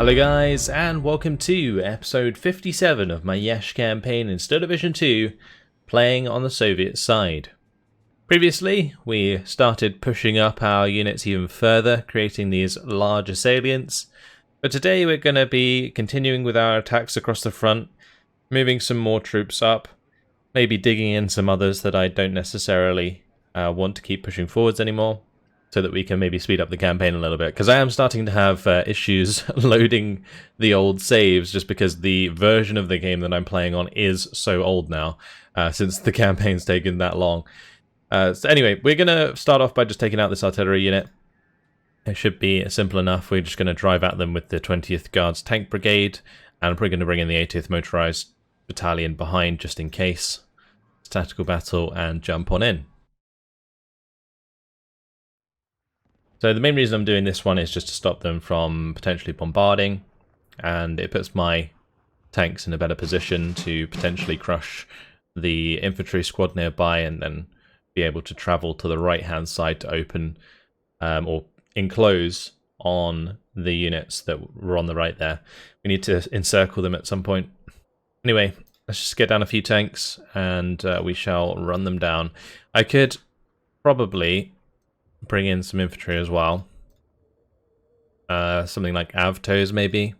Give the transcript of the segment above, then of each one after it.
Hello guys, and welcome to episode 57 of my Yesh campaign in Steel Division 2, playing on the Soviet side. Previously, we started pushing up our units even further, creating these larger salients, but today we're going to be continuing with our attacks across the front, moving some more troops up, maybe digging in some others that I don't necessarily want to keep pushing forwards anymore, so that we can maybe speed up the campaign a little bit, because I am starting to have issues loading the old saves just because the version of the game that I'm playing on is so old now, since the campaign's taken that long. So anyway, we're going to start off by just taking out this artillery unit. It should be simple enough. We're just going to drive at them with the 20th Guards Tank Brigade, and we're going to bring in the 80th Motorized Battalion behind just in case. Tactical battle and jump on in. So the main reason I'm doing this one is just to stop them from potentially bombarding, and it puts my tanks in a better position to potentially crush the infantry squad nearby and then be able to travel to the right hand side to open or enclose on the units that were on the right there. We need to encircle them at some point. Anyway, let's just get down a few tanks and we shall run them down. I could probably bring in some infantry as well. Something like Avtos maybe.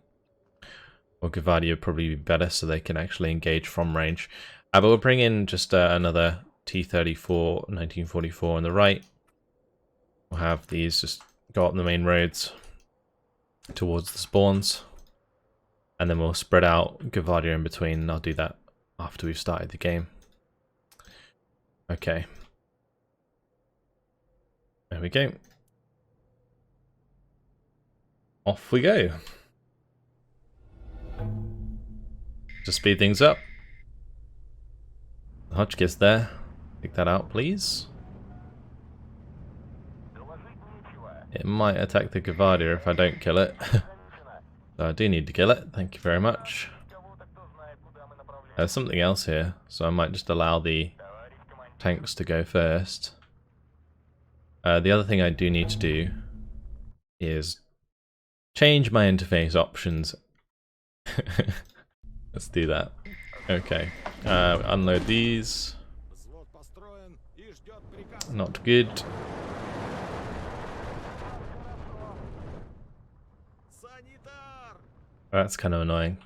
Or Gvardia would probably be better so they can actually engage from range. But we'll bring in just another T-34 1944 on the right. We'll have these just go up the main roads towards the spawns. And then we'll spread out Gvardia in between, and I'll do that after we've started the game. Okay. There we go. Off we go. To speed things up. Hotchkiss there. Pick that out, please. It might attack the Gvardia if I don't kill it. So I do need to kill it. Thank you very much. There's something else here, so I might just allow the tanks to go first. The other thing I do need to do is change my interface options. Let's do that. Okay. Unload these. Not good. That's kind of annoying.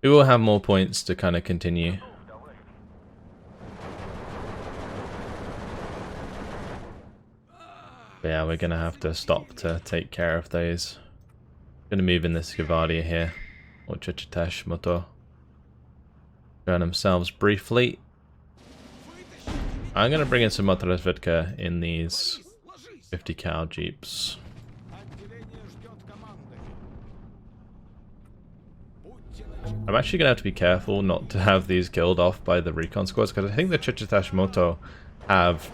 We will have more points to kind of continue. But yeah, we're going to have to stop to take care of those. Going to move in this Gvardia here. Or Chichitesh Motor. Join themselves briefly. I'm going to bring in some Motorozvedka in these 50 cal jeeps. I'm actually going to have to be careful not to have these killed off by the recon squads, because I think the Chichitesh Motor have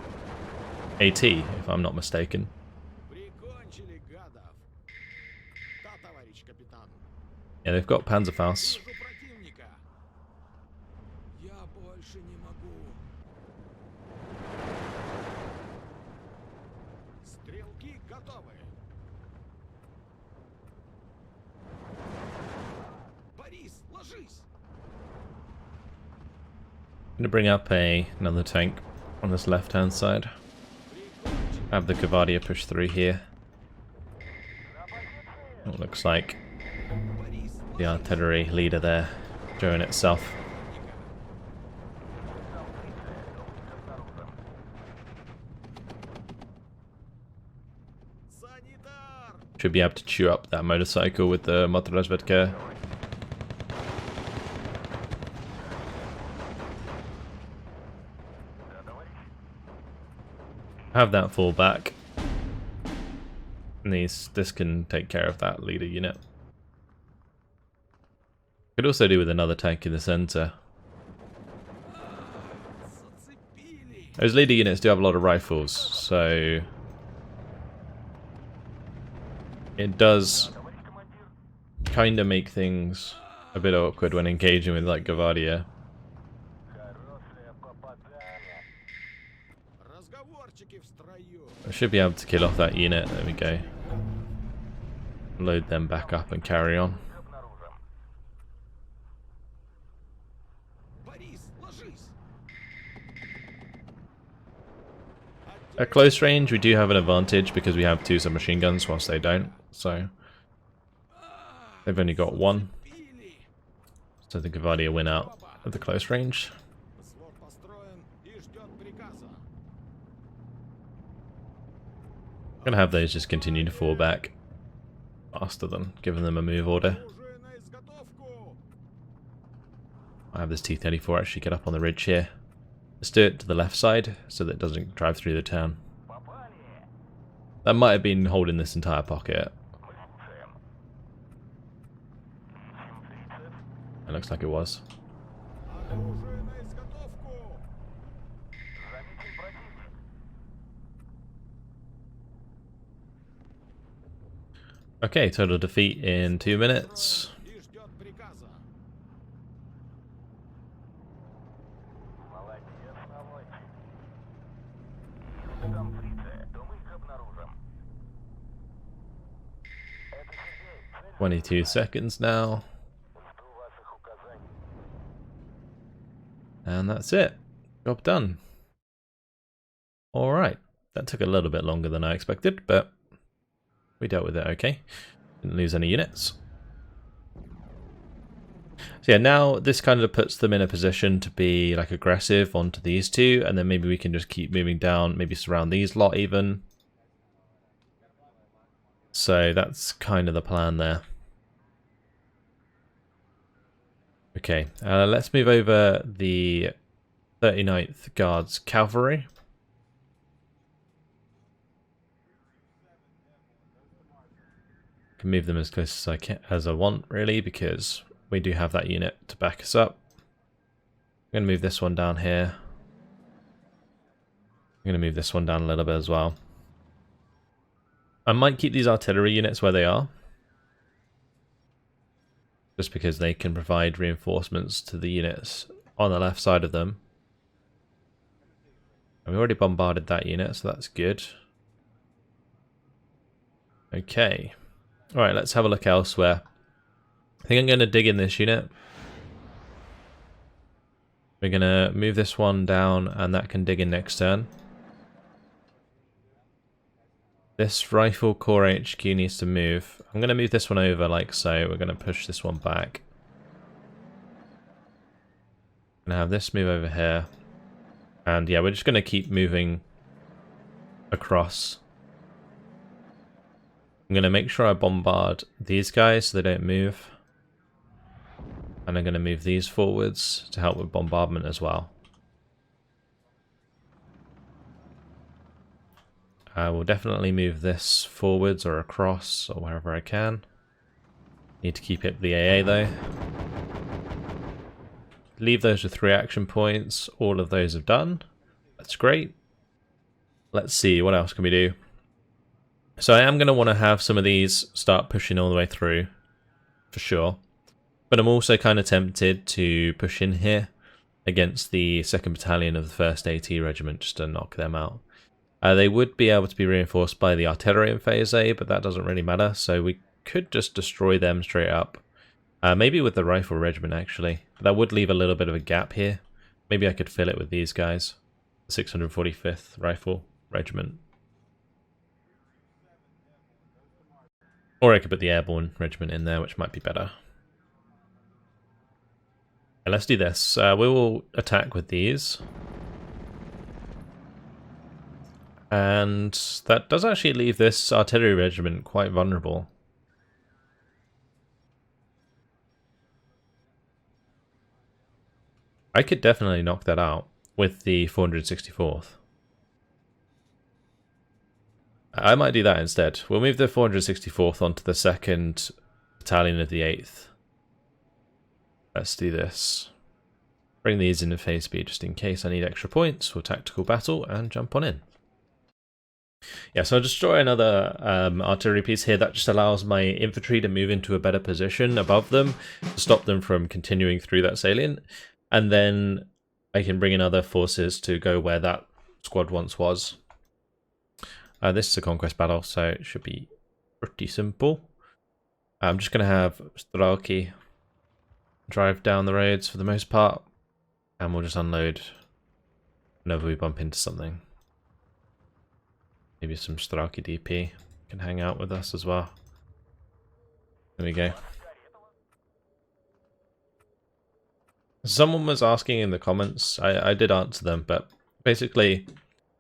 AT, if I'm not mistaken. Yeah, they've got Panzerfaust. I'm going to bring up another tank on this left hand side. Have the Gvardia push through here. It looks like the artillery leader there showing itself. Should be able to chew up that motorcycle with the Motorozvedka. Have that fall back. And this can take care of that leader unit. Could also do with another tank in the center. Those leader units do have a lot of rifles, so it does kind of make things a bit awkward when engaging with like Gvardia. I should be able to kill off that unit. There we go. Load them back up and carry on. At close range, we do have an advantage because we have 2 submachine guns whilst they don't. So they've only got 1. So the Gavadia win out at the close range. I'm gonna have those just continue to fall back faster than giving them a move order. I have this T-34 actually get up on the ridge here. Let's do it to the left side so that it doesn't drive through the town. That might have been holding this entire pocket. It looks like it was. Okay, total defeat in 2 minutes. $22 now. And that's it. Job done. Alright. That took a little bit longer than I expected, but we dealt with it okay. Didn't lose any units. So yeah, now this kind of puts them in a position to be like aggressive onto these two, and then maybe we can just keep moving down, maybe surround these lot even. So that's kind of the plan there. Okay, let's move over the 39th Guards Cavalry. I can move them as close as I want, really, because we do have that unit to back us up. I'm going to move this one down here. I'm going to move this one down a little bit as well. I might keep these artillery units where they are, just because they can provide reinforcements to the units on the left side of them. And we already bombarded that unit, so that's good. Okay. Alright, let's have a look elsewhere. I think I'm going to dig in this unit. We're going to move this one down, and that can dig in next turn. This Rifle Corps HQ needs to move. I'm going to move this one over like so. We're going to push this one back. I'm going to have this move over here. And yeah, we're just going to keep moving across. I'm going to make sure I bombard these guys so they don't move. And I'm going to move these forwards to help with bombardment as well. I will definitely move this forwards or across or wherever I can. Need to keep it the AA though. Leave those with 3 action points. All of those have done. That's great. Let's see, what else can we do? So I am going to want to have some of these start pushing all the way through, for sure. But I'm also kind of tempted to push in here against the 2nd Battalion of the 1st AT Regiment just to knock them out. They would be able to be reinforced by the artillery in Phase A, but that doesn't really matter, so we could just destroy them straight up. Maybe with the Rifle Regiment, actually. But that would leave a little bit of a gap here. Maybe I could fill it with these guys. The 645th Rifle Regiment. Or I could put the Airborne Regiment in there, which might be better. Okay, let's do this. We will attack with these. And that does actually leave this artillery regiment quite vulnerable. I could definitely knock that out with the 464th. I might do that instead. We'll move the 464th onto the 2nd Battalion of the 8th. Let's do this. Bring these into phase speed just in case I need extra points for tactical battle and jump on in. Yeah, so I'll destroy another artillery piece here. That just allows my infantry to move into a better position above them to stop them from continuing through that salient. And then I can bring in other forces to go where that squad once was. This is a conquest battle, so it should be pretty simple. I'm just going to have Stralki drive down the roads for the most part. And we'll just unload whenever we bump into something. Maybe some Straki DP can hang out with us as well. There we go. Someone was asking in the comments, I did answer them, but basically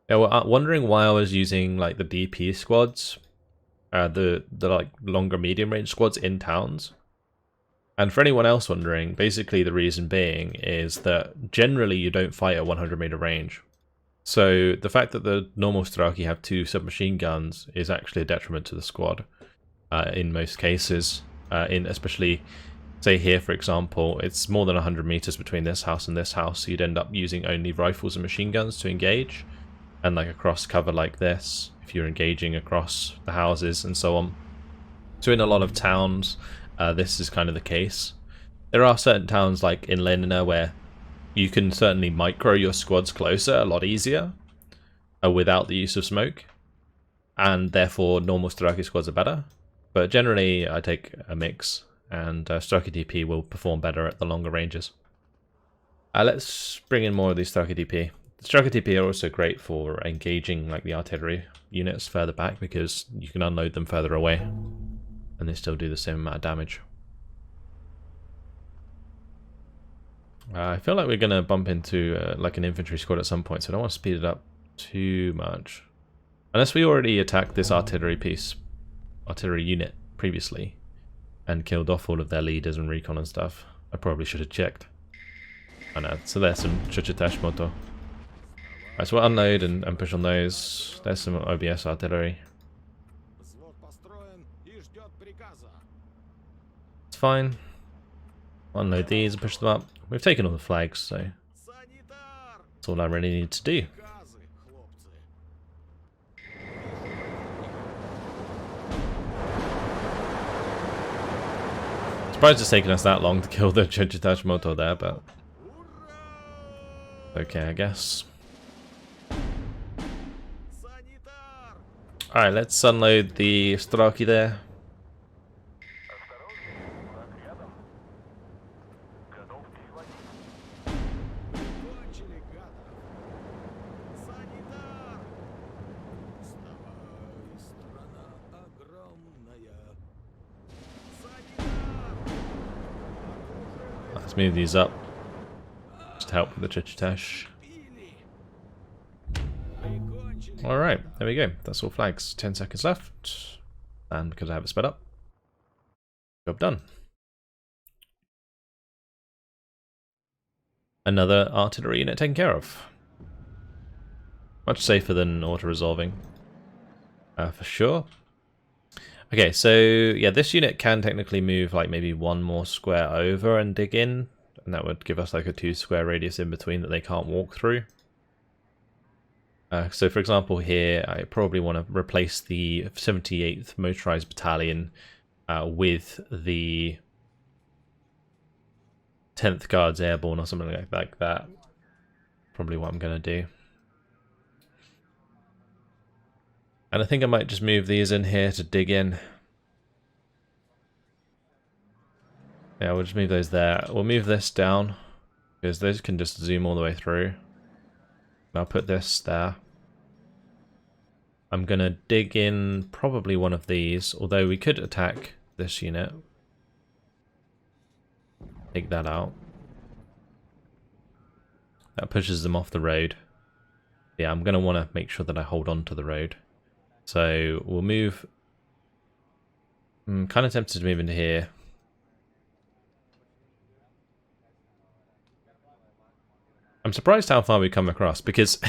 they were wondering why I was using like the DP squads, the like longer medium range squads in towns. And for anyone else wondering, basically the reason being is that generally you don't fight at 100 meter range. So the fact that the normal Straki have 2 submachine guns is actually a detriment to the squad in most cases. Especially, say here for example, it's more than 100 meters between this house and this house, so you'd end up using only rifles and machine guns to engage. And like across cover like this, if you're engaging across the houses and so on. So in a lot of towns, this is kind of the case. There are certain towns like in Lenina where you can certainly micro your squads closer a lot easier without the use of smoke, and therefore normal Straki squads are better. But generally I take a mix, and Straki DP will perform better at the longer ranges. Let's bring in more of these Straki DP. Straki DP are also great for engaging like the artillery units further back because you can unload them further away and they still do the same amount of damage. I feel like we're going to bump into like an infantry squad at some point, so I don't want to speed it up too much. Unless we already attacked this artillery unit previously and killed off all of their leaders and recon and stuff. I probably should have checked. I know, so there's some Chuchitash moto. Alright, so we'll unload and push on those. There's some OBS artillery. It's fine. Unload these and push them up. We've taken all the flags, so that's all I really need to do. Surprised it's taken us that long to kill the Chuchitash moto there, but okay, I guess. Alright, let's unload the Straki there. Let's move these up. Just help with the Chuchitash. Alright, there we go. That's all flags. 10 seconds left. And because I have it sped up, job done. Another artillery unit taken care of. Much safer than auto-resolving. For sure. Okay, so yeah, this unit can technically move like maybe one more square over and dig in. And that would give us like a 2 square radius in between that they can't walk through. So for example here, I probably want to replace the 78th Motorized Battalion with the 10th Guards Airborne or something like that. Probably what I'm going to do. And I think I might just move these in here to dig in. Yeah, we'll just move those there. We'll move this down because those can just zoom all the way through. I'll put this there. I'm going to dig in probably one of these, although we could attack this unit. Take that out. That pushes them off the road. Yeah, I'm going to want to make sure that I hold on to the road. So we'll move. I'm kind of tempted to move into here. I'm surprised how far we come across because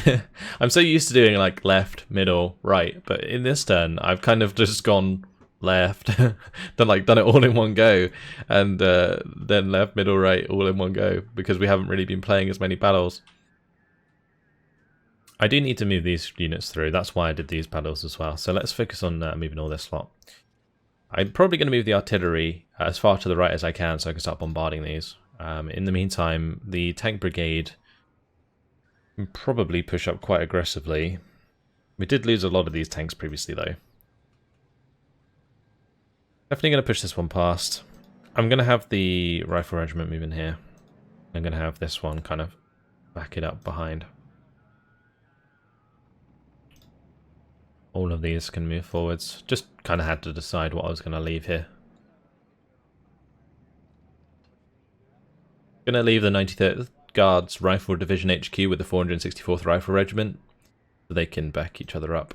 I'm so used to doing like left, middle, right, but in this turn I've kind of just gone left, done it all in one go, and then left, middle, right, all in one go because we haven't really been playing as many battles. I do need to move these units through. That's why I did these battles as well. So let's focus on moving all this lot. I'm probably going to move the artillery as far to the right as I can so I can start bombarding these. In the meantime, the tank brigade can probably push up quite aggressively. We did lose a lot of these tanks previously though. Definitely going to push this one past. I'm going to have the rifle regiment move in here. I'm going to have this one kind of back it up behind. all of these can move forwards. Just kind of had to decide what I was going to leave here. Going to leave the 93rd Guards Rifle Division HQ with the 464th Rifle Regiment, so they can back each other up.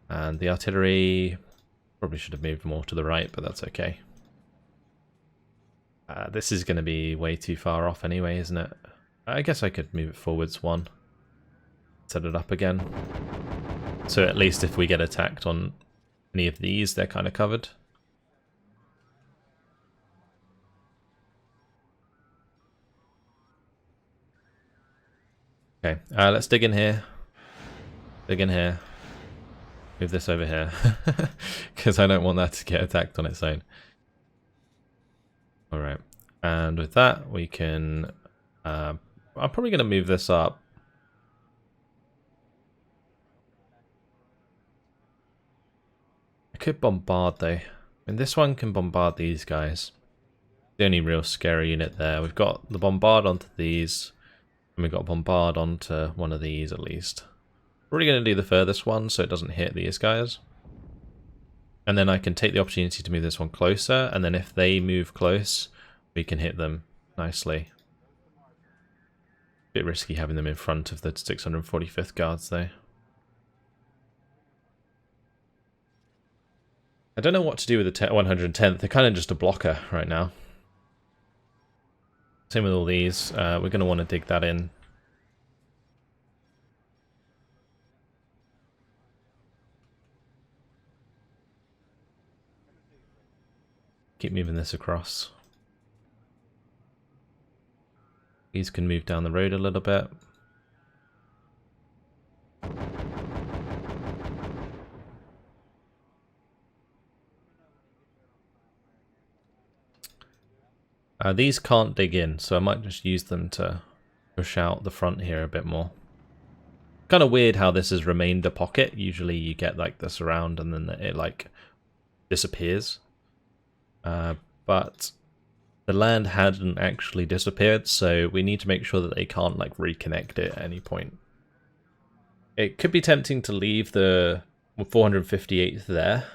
And the artillery probably should have moved more to the right, but that's okay. This is going to be way too far off anyway, isn't it? I guess I could move it forwards one. Set it up again. So at least if we get attacked on any of these, they're kind of covered. Okay, let's dig in here. Dig in here. Move this over here. Because I don't want that to get attacked on its own. Alright, and with that we can... I'm probably going to move this up. I could bombard though. And this one can bombard these guys. The only real scary unit there. We've got the bombard onto these. And we've got bombard onto one of these at least. Probably going to do the furthest one so it doesn't hit these guys. And then I can take the opportunity to move this one closer. And then if they move close, we can hit them nicely. Bit risky having them in front of the 645th Guards though. I don't know what to do with the 110th. They're kind of just a blocker right now. Same with all these. We're going to want to dig that in. Keep moving this across. These can move down the road a little bit. These can't dig in, so I might just use them to push out the front here a bit more. Kind of weird how this has remained a pocket. Usually you get like this around and then it like disappears. But the land hadn't actually disappeared, so we need to make sure that they can't like reconnect it at any point. It could be tempting to leave the 458th there,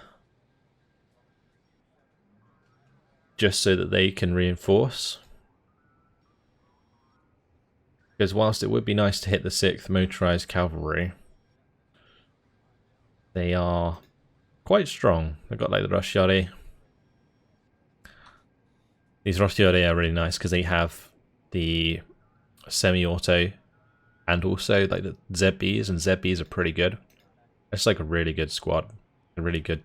just so that they can reinforce. Because whilst it would be nice to hit the 6th Motorized Cavalry, they are quite strong. They've got like the Roscioli. These Roscioli are really nice because they have the semi-auto and also like the ZBs, and ZBs are pretty good. It's like a really good squad, a really good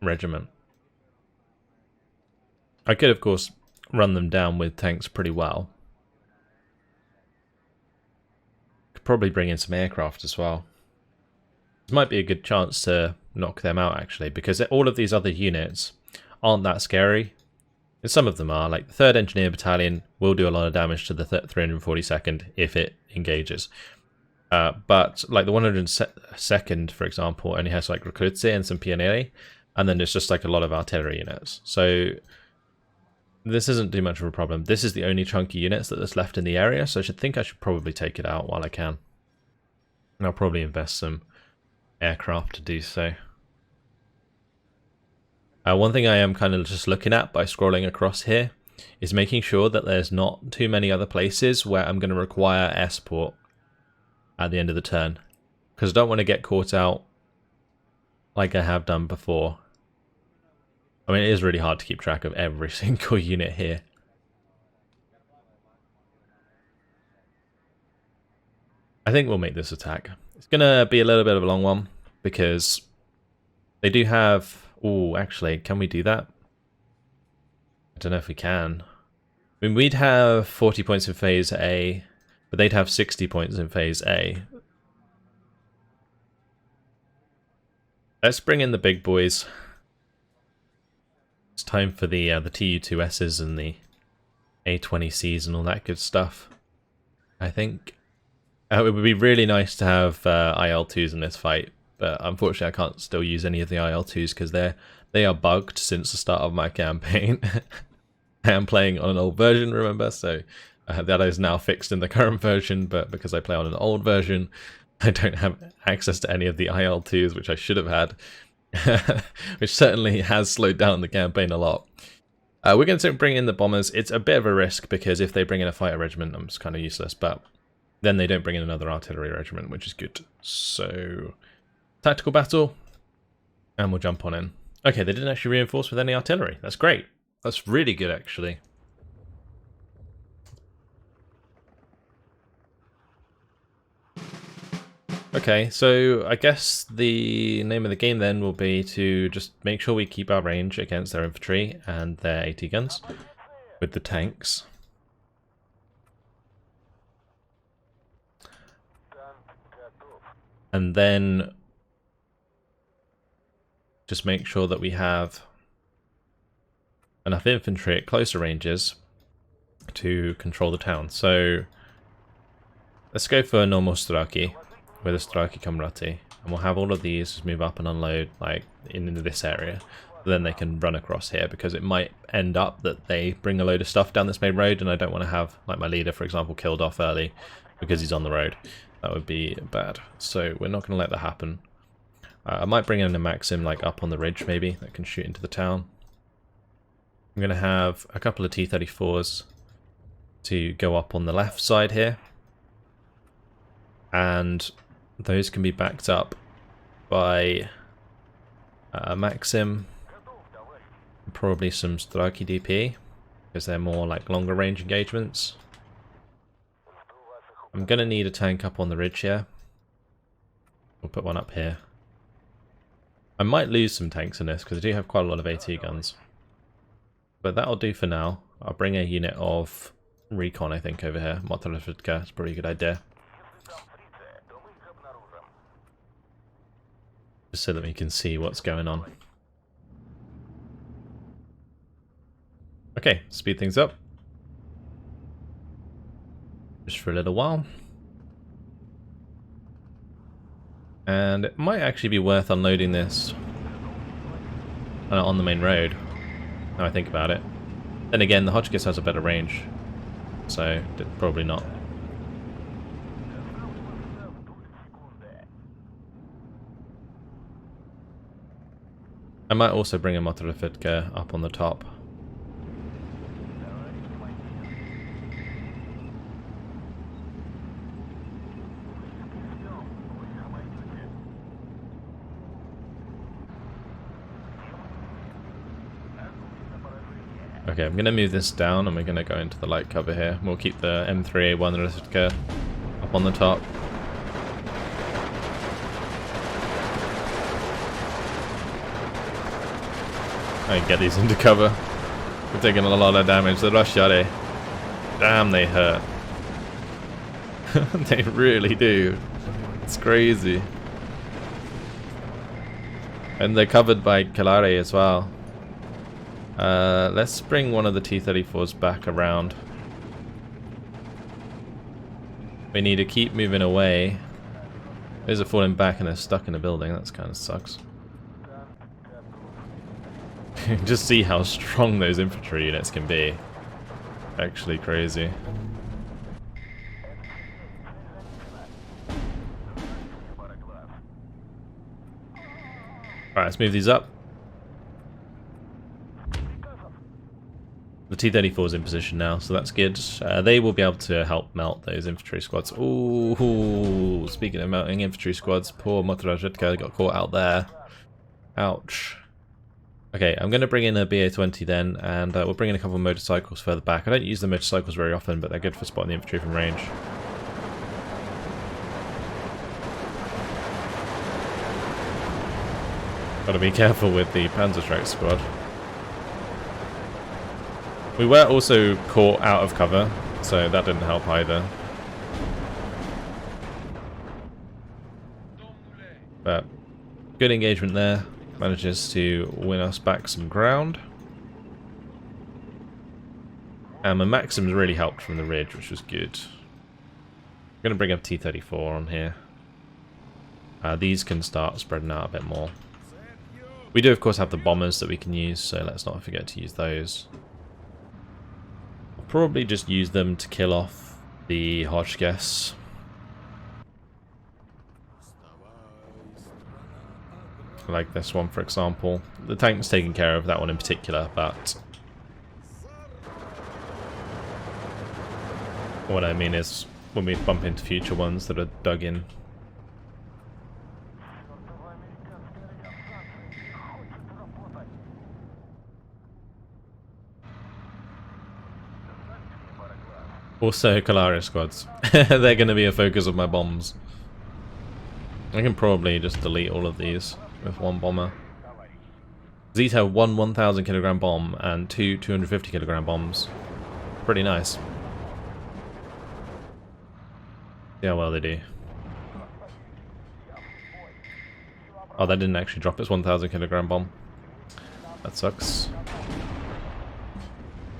regiment. I could, of course, run them down with tanks pretty well. Could probably bring in some aircraft as well. This might be a good chance to knock them out, actually, because all of these other units aren't that scary. And some of them are, like the 3rd Engineer Battalion will do a lot of damage to the 342nd if it engages. But like the 102nd, for example, only has like Recruzzi and some Pionieri, and then there's just like a lot of artillery units. So this isn't too much of a problem. This is the only chunky units that's left in the area, so I think I should probably take it out while I can. And I'll probably invest some aircraft to do so. One thing I am kind of just looking at by scrolling across here is making sure that there's not too many other places where I'm going to require air support at the end of the turn. Because I don't want to get caught out like I have done before. I mean, it is really hard to keep track of every single unit here. I think we'll make this attack. It's going to be a little bit of a long one because they do have... Oh, actually, can we do that? I don't know if we can. I mean, we'd have 40 points in Phase A, but they'd have 60 points in Phase A. Let's bring in the big boys. It's time for the TU2Ss and the A20Cs and all that good stuff, I think. It would be really nice to have IL-2s in this fight. But unfortunately, I can't still use any of the IL-2s because they are bugged since the start of my campaign. I am playing on an old version, remember? So that is now fixed in the current version, but because I play on an old version, I don't have access to any of the IL-2s, which I should have had, which certainly has slowed down the campaign a lot. We're going to bring in the bombers. It's a bit of a risk because if they bring in a fighter regiment, I'm just kind of useless, but then they don't bring in another artillery regiment, which is good. So, tactical battle, and we'll jump on in. Okay, they didn't actually reinforce with any artillery. That's great. That's really good, actually. Okay, so I guess the name of the game then will be to just make sure we keep our range against their infantry and their AT guns with the tanks. And then just make sure that we have enough infantry at closer ranges to control the town. So let's go for a normal Straki with a Straki Kamrati, and we'll have all of these just move up and unload like into this area. Then they can run across here, because it might end up that they bring a load of stuff down this main road, and I don't want to have like my leader, for example, killed off early because he's on the road. That would be bad. So we're not going to let that happen. I might bring in a Maxim like up on the ridge maybe that can shoot into the town. I'm going to have a couple of T-34s to go up on the left side here, and those can be backed up by a Maxim, and probably some Straki DP, because they're more like longer range engagements. I'm going to need a tank up on the ridge here. We'll put one up here. I might lose some tanks in this because I do have quite a lot of AT guns. But that'll do for now. I'll bring a unit of recon, I think, over here. Motorliftka is probably a good idea. Just so that we can see what's going on. Okay, speed things up. Just for a little while. And it might actually be worth unloading this on the main road, now I think about it. Then again, the Hotchkiss has a better range, so probably not. I might also bring a Motorliftka up on the top. Okay, I'm going to move this down and we're going to go into the light cover here. We'll keep the M3A1 Motorliftka up on the top. I get these into cover. We're taking a lot of damage. The Rushare, damn, they hurt. They really do. It's crazy. And they're covered by Kalare as well. Let's bring one of the T-34s back around. We need to keep moving away. Those are falling back and they're stuck in a building. That kind of sucks. Just see how strong those infantry units can be. Actually crazy. Alright, let's move these up. The T-34 is in position now, so that's good. They will be able to help melt those infantry squads. Ooh, speaking of melting infantry squads, poor Motorliftka got caught out there. Ouch. Okay, I'm going to bring in a BA-20 then, and we'll bring in a couple of motorcycles further back. I don't use the motorcycles very often, but they're good for spotting the infantry from range. Gotta be careful with the Panzerschreck squad. We were also caught out of cover, so that didn't help either. But good engagement there. Manages to win us back some ground. And my Maxims really helped from the ridge, which was good. I'm going to bring up T-34 on here. These can start spreading out a bit more. We do, of course, have the bombers that we can use, so let's not forget to use those. I'll probably just use them to kill off the Hotchkiss. Like this one, for example. The tank's taken care of, that one in particular, but what I mean is when we bump into future ones that are dug in. Also, Kalaria squads. They're going to be a focus of my bombs. I can probably just delete all of these with one bomber. These have one 1,000 kilogram bomb and two 250 kilogram bombs. Pretty nice. See how well they do. Oh, that didn't actually drop its 1,000 kilogram bomb. That sucks.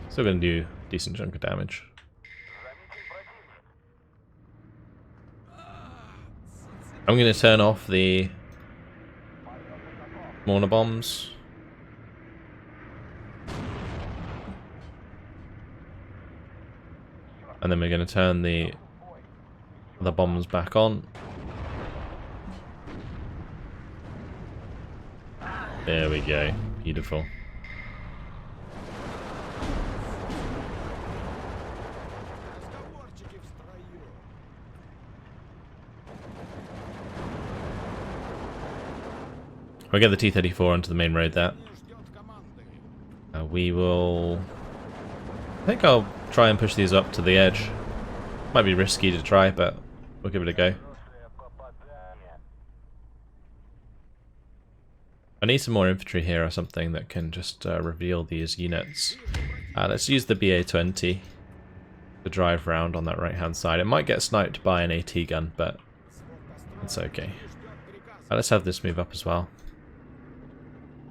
Still going to do a decent chunk of damage. I'm going to turn off the mortar bombs. And then we're going to turn the bombs back on. There we go. Beautiful. We'll get the T-34 onto the main road there. We will... I think I'll try and push these up to the edge. Might be risky to try, but we'll give it a go. I need some more infantry here or something that can just reveal these units. Let's use the BA-20 to drive round on that right-hand side. It might get sniped by an AT gun, but it's okay. Let's have this move up as well.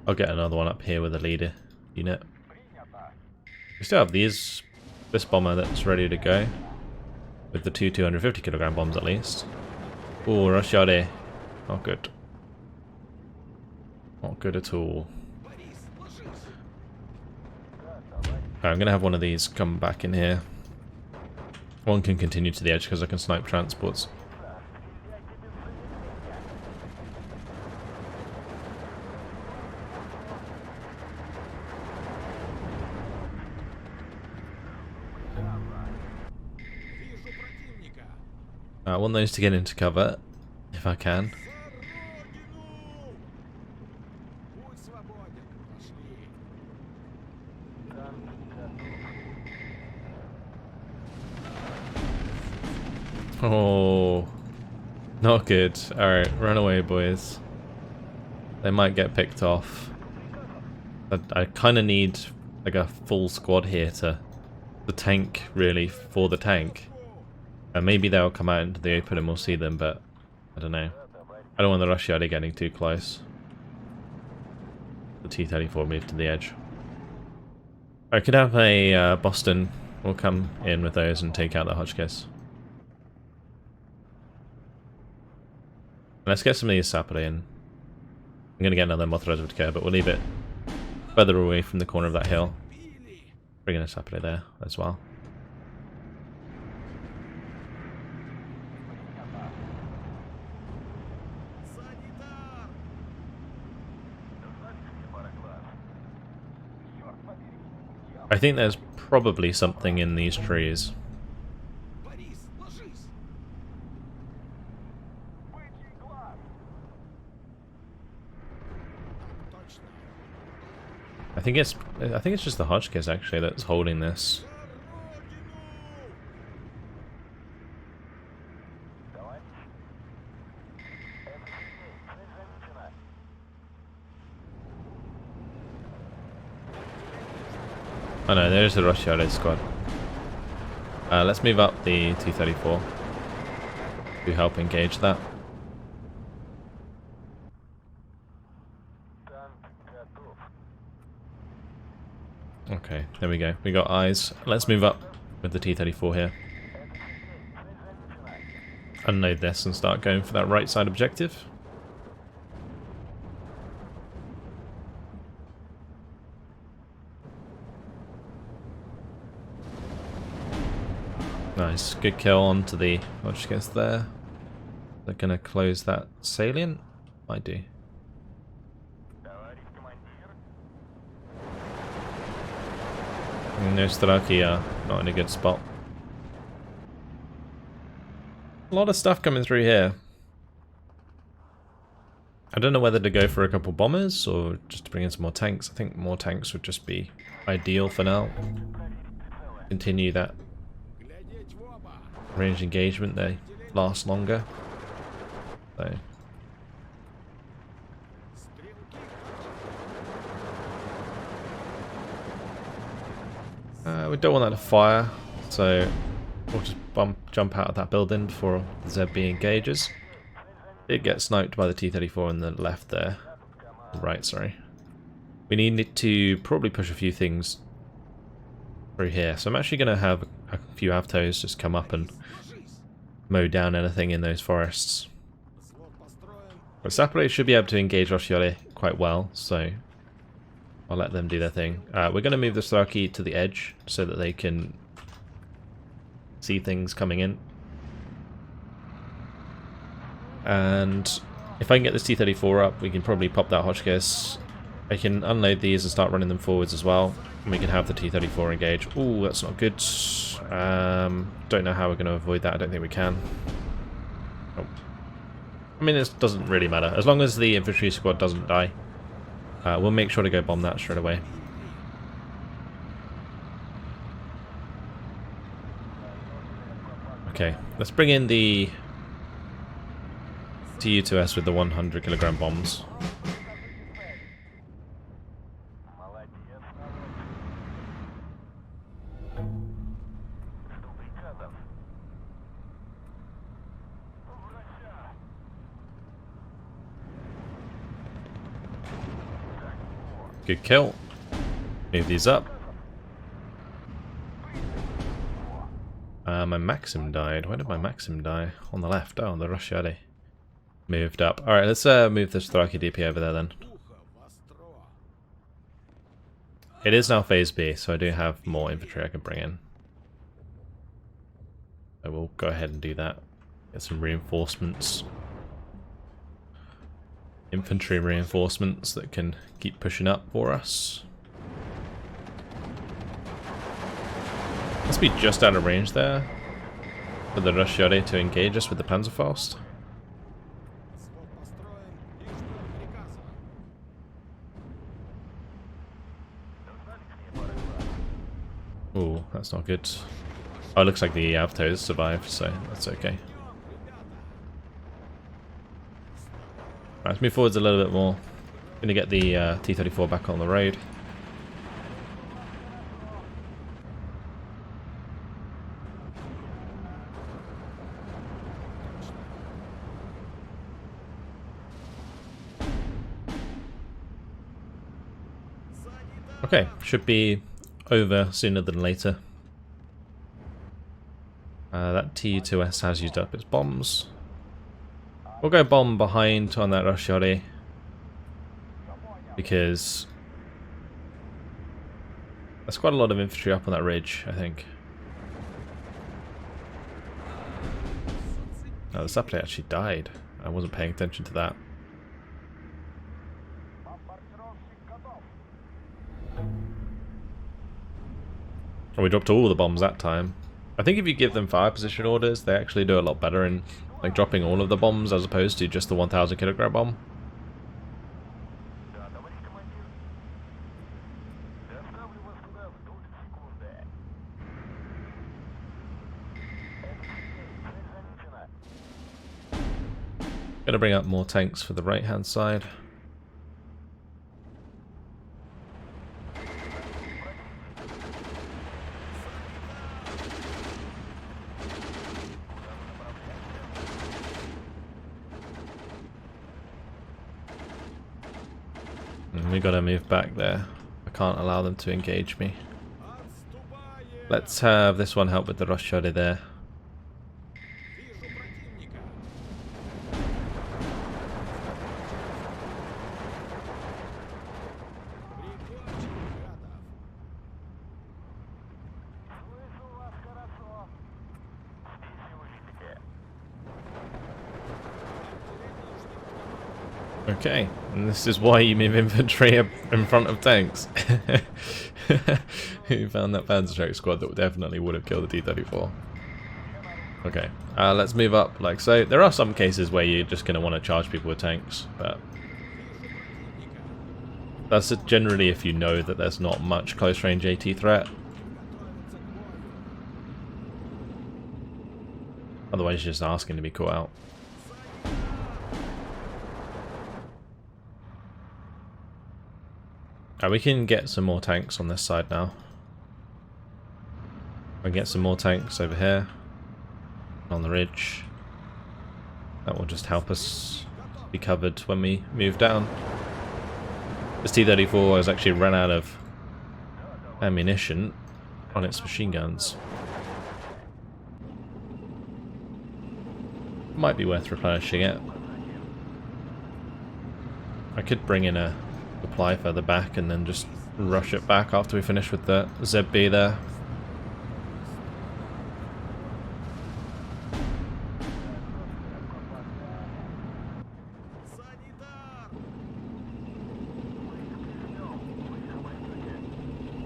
I'll get another one up here with a leader unit. We still have this bomber that's ready to go. With the two 250 kilogram bombs at least. Ooh, Rushade. Not good. Not good at all. I'm going to have one of these come back in here. One can continue to the edge because I can snipe transports. I want those to get into cover, if I can. Oh, not good. Alright, run away, boys. They might get picked off. I kind of need like a full squad here to the tank, really, for the tank. And maybe they'll come out into the open and we'll see them, but I don't know. I don't want the Rushade getting too close. The T-34 moved to the edge. I could have a Boston. We'll come in with those and take out the Hotchkiss. Let's get some of these Sapper in. I'm going to get another Mothra Reservoir, but we'll leave it further away from the corner of that hill. Bring in a Sapper there as well. I think there's probably something in these trees. I think it's just the Hotchkiss actually that's holding this. Oh no, there's the Rushade squad. Let's move up the T-34 to help engage that. Okay, there we go. We got eyes. Let's move up with the T-34 here. Unload this and start going for that right side objective. Nice, good kill onto the Hotchkiss there. They're gonna close that salient? Might do. No Straki are not in a good spot. A lot of stuff coming through here. I don't know whether to go for a couple bombers or just to bring in some more tanks. I think more tanks would just be ideal for now. Continue that ranged engagement, they last longer. So. We don't want that to fire, so we'll just jump out of that building before the ZB engages. It gets sniped by the T-34 on the left there. Right, sorry. We need to probably push a few things through here. So I'm actually going to have a few avtos just come up and mow down anything in those forests. But Sapere should be able to engage Roscioli quite well, so I'll let them do their thing. We're going to move the Straki to the edge so that they can see things coming in. And if I can get this T-34 up, we can probably pop that Hotchkiss. I can unload these and start running them forwards as well. And we can have the T-34 engage. Ooh, that's not good. Don't know how we're going to avoid that. I don't think we can. Oh. I mean, it doesn't really matter. As long as the infantry squad doesn't die, we'll make sure to go bomb that straight away. Okay, let's bring in the Tu-2S with the 100 kilogram bombs. Good kill. Move these up. My Maxim died. Where did my Maxim die? On the left. Oh, the Roscioli moved up. Alright, let's move this Straki DP over there then. It is now phase B, so I do have more infantry I can bring in. So we'll go ahead and do that. Get some reinforcements. Infantry reinforcements that can keep pushing up for us. Must be just out of range there for the Roscioli to engage us with the Panzerfaust. Ooh, that's not good. Oh, it looks like the Avtos survived, so that's okay. Right, let's move forwards a little bit more. Gonna get the T-34 back on the road. Okay, should be over sooner than later. That Tu-2S has used up its bombs. We'll go bomb behind on that Roscioli because there's quite a lot of infantry up on that ridge, I think. Oh, the Sapele actually died. I wasn't paying attention to that. Oh, we dropped all the bombs that time. I think if you give them fire position orders, they actually do a lot better in like dropping all of the bombs as opposed to just the 1,000 kilogram bomb. Gonna bring up more tanks for the right hand side. We gotta move back there. I can't allow them to engage me. Let's have this one help with the Roscioli there. Okay, And this is why you move infantry up in front of tanks. You found that Panzerschreck squad that definitely would have killed the T-34. Okay, let's move up like so. There are some cases where you're just going to want to charge people with tanks, but that's generally if you know that there's not much close range AT threat. Otherwise you're just asking to be caught out. We can get some more tanks on this side now. We can get some more tanks over here on the ridge. That will just help us be covered when we move down. This T-34 has actually run out of ammunition on its machine guns. Might be worth replenishing it. I could bring in a supply further back and then just rush it back after we finish with the ZB there.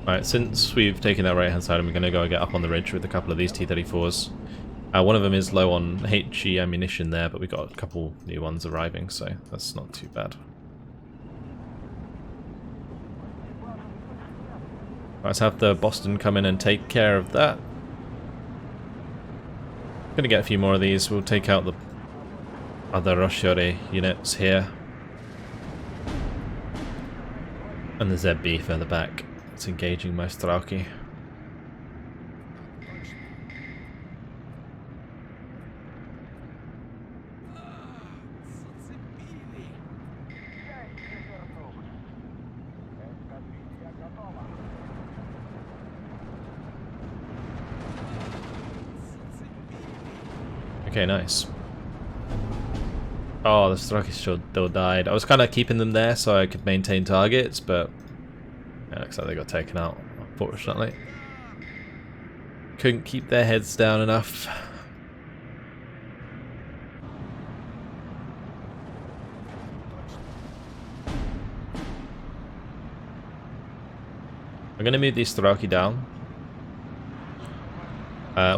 Alright, since we've taken that right hand side, I'm going to go and get up on the ridge with a couple of these T-34s. One of them is low on HE ammunition there, but we've got a couple new ones arriving, so that's not too bad. Let's have the Boston come in and take care of that. Gonna get a few more of these. We'll take out the other Rosciore units here. And the ZB further back. It's engaging my Strachey. Okay, nice. Oh, the Strachey still died. I was kind of keeping them there so I could maintain targets, but yeah, looks like they got taken out, unfortunately. Couldn't keep their heads down enough. I'm going to move these Strachey down.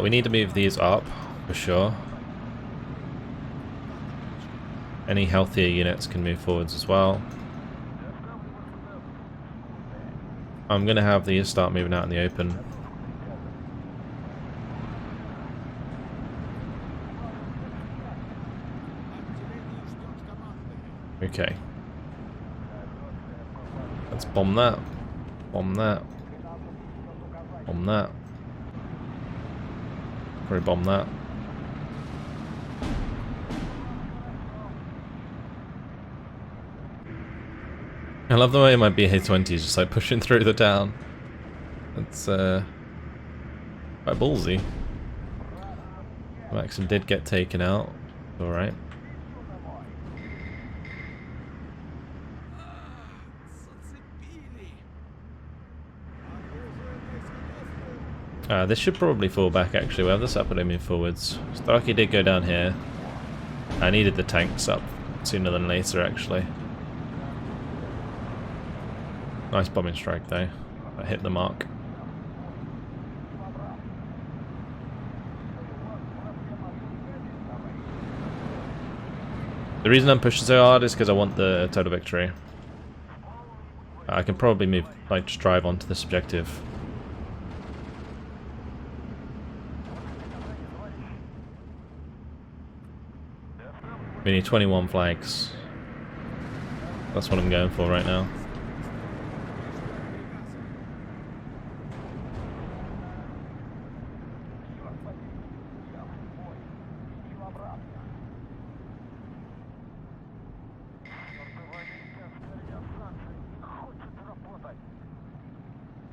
We need to move these up, for sure. Any healthier units can move forwards as well. I'm going to have these start moving out in the open. Okay. Let's bomb that. Bomb that. Bomb that. Probably bomb that. I love the way my BA-20 is just like pushing through the town. It's quite ballsy. Maxim did get taken out. Alright. This should probably fall back actually. We'll have this up and move forwards. Strachey did go down here. I needed the tanks up sooner than later actually. Nice bombing strike though. That hit the mark. The reason I'm pushing so hard is because I want the total victory. I can probably move, like, just drive onto this objective. We need 21 flags. That's what I'm going for right now.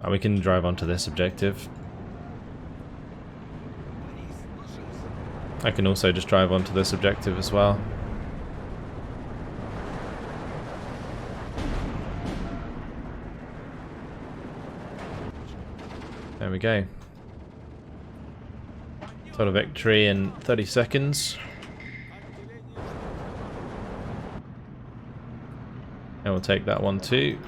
We can drive onto this objective. I can also just drive onto this objective as well. There we go. Total victory in 30 seconds. And we'll take that one too.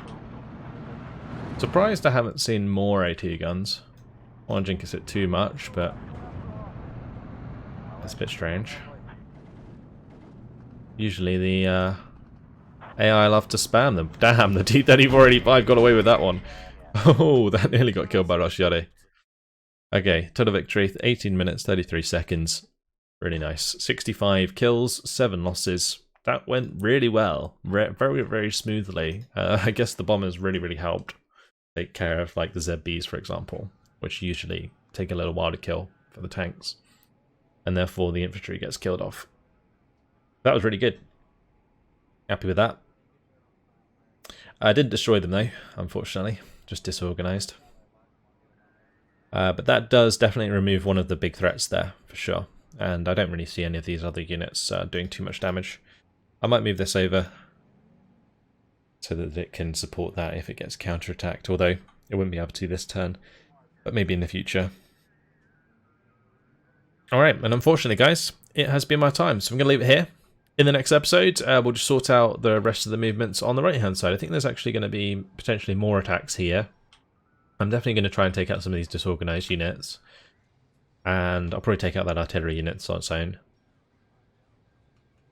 Surprised I haven't seen more AT guns. I don't want to jinx it too much, but that's a bit strange. Usually the AI love to spam them. Damn, the T-3485 got away with that one. Oh, that nearly got killed by Rosciade. Okay, total victory, 18 minutes, 33 seconds. Really nice. 65 kills, 7 losses. That went really well. Very, very smoothly. I guess the bombers really helped take care of like the ZBs, for example, which usually take a little while to kill for the tanks. And therefore the infantry gets killed off. That was really good. Happy with that. I didn't destroy them though, unfortunately. Just disorganized. But that does definitely remove one of the big threats there, for sure. And I don't really see any of these other units doing too much damage. I might move this over so that it can support that if it gets counterattacked, although it wouldn't be able to this turn, but maybe in the future. Alright, and unfortunately guys, it has been my time, so I'm going to leave it here. In the next episode, we'll just sort out the rest of the movements on the right-hand side. I think there's actually going to be potentially more attacks here. I'm definitely going to try and take out some of these disorganized units. And I'll probably take out that artillery unit on its own.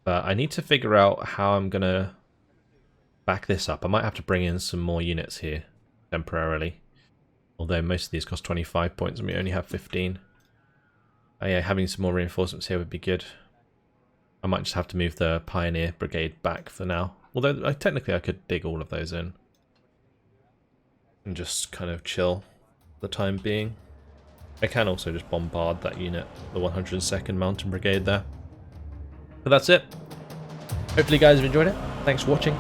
But I need to figure out how I'm going to back this up. I might have to bring in some more units here temporarily. Although most of these cost 25 points and we only have 15. Yeah, having some more reinforcements here would be good. I might just have to move the Pioneer Brigade back for now. Although technically I could dig all of those in. And just kind of chill for the time being. I can also just bombard that unit, the 102nd Mountain Brigade there. But that's it. Hopefully you guys have enjoyed it. Thanks for watching.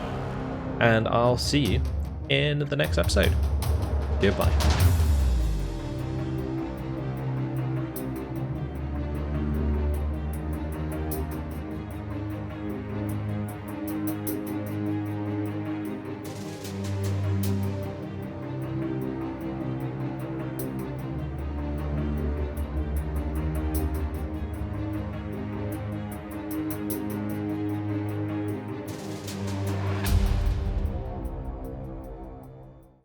And I'll see you in the next episode. Goodbye.